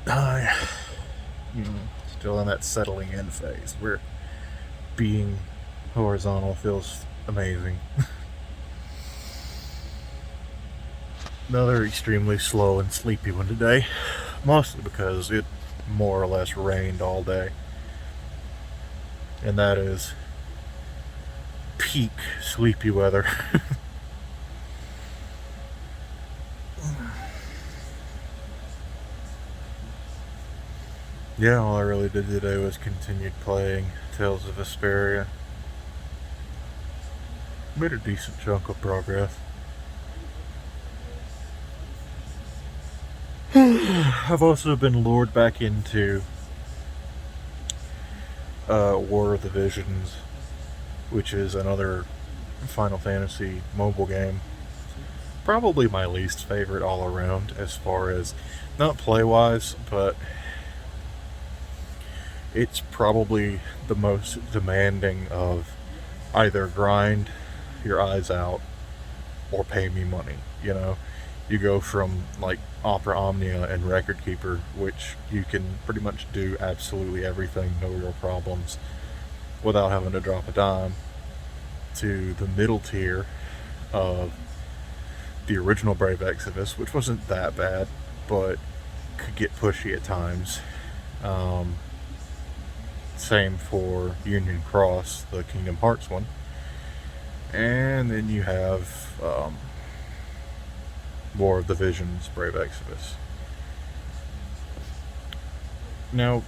I, still in that settling in phase where being horizontal feels amazing. Another extremely slow and sleepy one today, mostly because it more or less rained all day. And that is peak sleepy weather. Yeah, all I really did today was continued playing Tales of Vesperia. Made a decent chunk of progress. I've also been lured back into War of the Visions, which is another Final Fantasy mobile game. Probably my least favorite all around, as far as not play wise, but it's probably the most demanding of either grind your eyes out or pay me money. You go from like Opera Omnia and Record Keeper, which you can pretty much do absolutely everything, no real problems, without having to drop a dime, to the middle tier of the original Brave Exodus, which wasn't that bad, but could get pushy at times. Um, Same for Union Cross, the Kingdom Hearts one. And then you have War of the Visions, Brave Exodus. Now,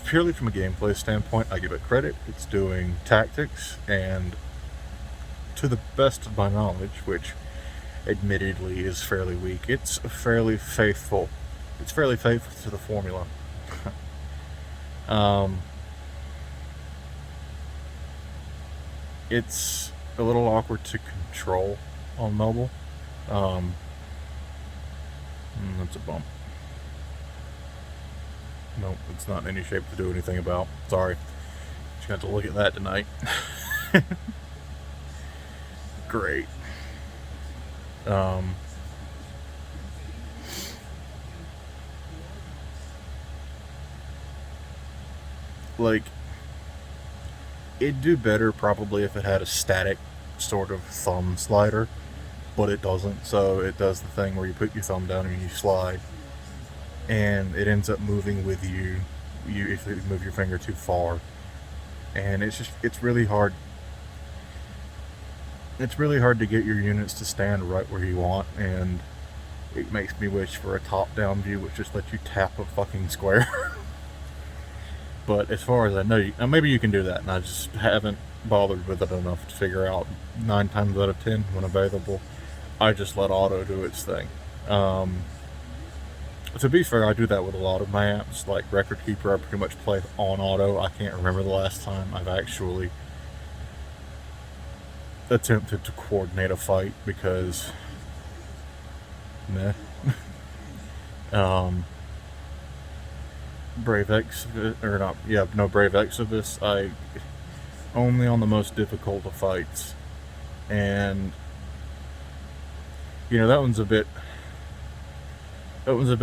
purely from a gameplay standpoint, I give it credit. It's doing tactics, and to the best of my knowledge, which admittedly is fairly weak, it's fairly faithful. It's fairly faithful to the formula. um, it's a little awkward to control on mobile. Um, that's a bump. Nope, it's not in any shape to do anything about. Sorry. Just got to look at that tonight. Great. Um, like, it'd do better probably if it had a static sort of thumb slider, but it doesn't. So it does the thing where you put your thumb down and you slide, and it ends up moving with you. If you move your finger too far, and it's really hard. It's really hard to get your units to stand right where you want, and it makes me wish for a top-down view which just lets you tap a fucking square. But as far as I know, maybe you can do that, and I just haven't bothered with it enough to figure out. 9 times out of 10, when available, I just let auto do its thing. To be fair, I do that with a lot of my apps. Like Record Keeper, I pretty much play on auto. I can't remember the last time I've actually attempted to coordinate a fight because, meh. Brave Exodus, or not, yeah, no, Brave Exodus, I only on the most difficult of fights. And, that one's a bit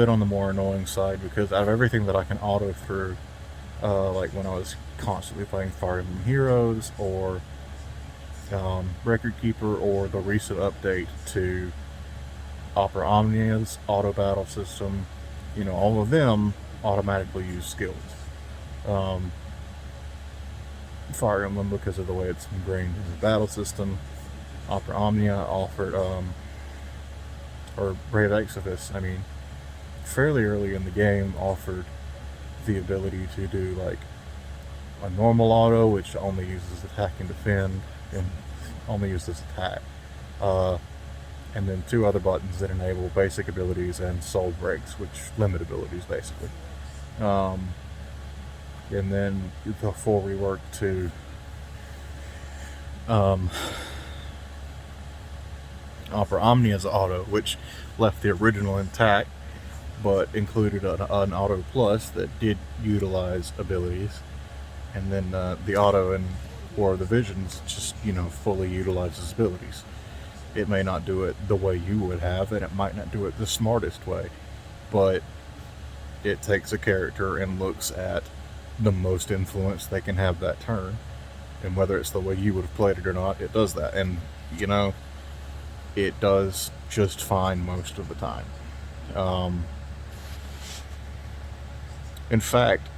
on the more annoying side, because out of everything that I can auto through, like when I was constantly playing Fire Emblem Heroes, or Record Keeper, or the recent update to Opera Omnia's auto battle system, all of them automatically use skills. Fire Emblem, because of the way it's ingrained in the battle system. Opera Omnia offered, or Brave Exodus, fairly early in the game, offered the ability to do like a normal auto, which only uses attack and defend, and only uses attack. And then 2 other buttons that enable basic abilities and soul breaks, which limit abilities basically. And then the full rework to Opera Omnia's auto, which left the original intact, but included an auto plus that did utilize abilities. And then the auto in War of the Visions just, fully utilizes abilities. It may not do it the way you would have, and it might not do it the smartest way, but it takes a character and looks at the most influence they can have that turn, and whether it's the way you would have played it or not, it does that. And you know, it does just fine most of the time. Um, in fact,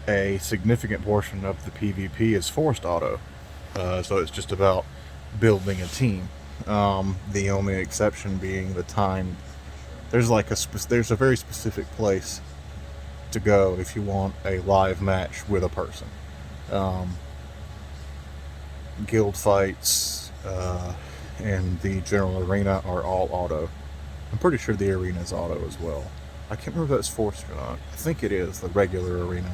a significant portion of the PvP is forced auto, so it's just about building a team. The only exception being the time. There's a very specific place to go if you want a live match with a person. Um, Guild fights and the general arena are all auto. I'm pretty sure the arena is auto as well. I can't remember if that's forced or not. I think it is the regular arena.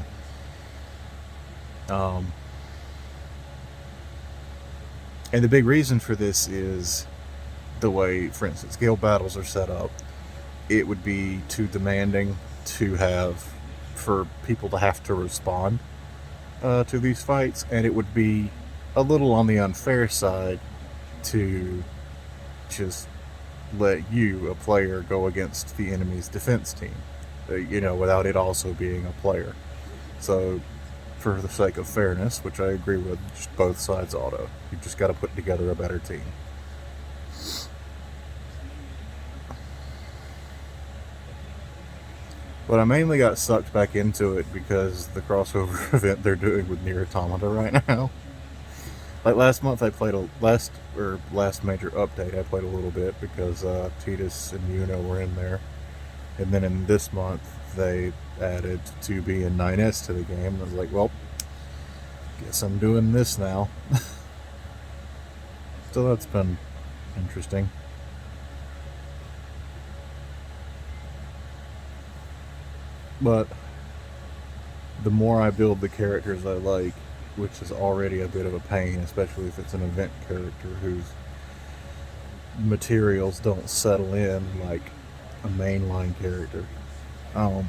Um, and the big reason for this is the way, for instance, guild battles are set up. It would be too demanding to have for people to have to respond to these fights, and it would be a little on the unfair side to just let you, a player, go against the enemy's defense team, without it also being a player. So, for the sake of fairness, which I agree with, just both sides auto. You just got to put together a better team. But I mainly got sucked back into it because the crossover event they're doing with Nier Automata right now. Like last month, I played last major update. I played a little bit because Titus and Yuno were in there, and then in this month they added 2B and 9S to the game. And I was like, well, guess I'm doing this now. So that's been interesting. But the more I build the characters I like, which is already a bit of a pain, especially if it's an event character whose materials don't settle in like a mainline character. Um,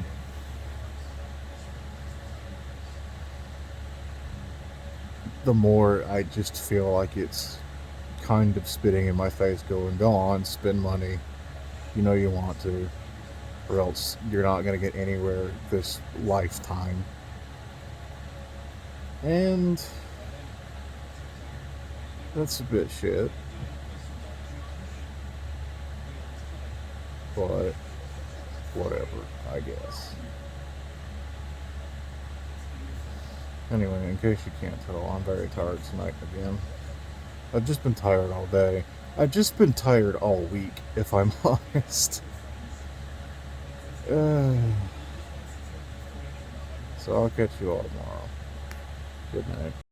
the more I just feel like it's kind of spitting in my face, going, go on, spend money. You know you want to, or else you're not going to get anywhere this lifetime. And that's a bit shit. But whatever, I guess. Anyway, in case you can't tell, I'm very tired tonight again. I've just been tired all day. I've just been tired all week, if I'm honest. So I'll catch you all tomorrow. Good night.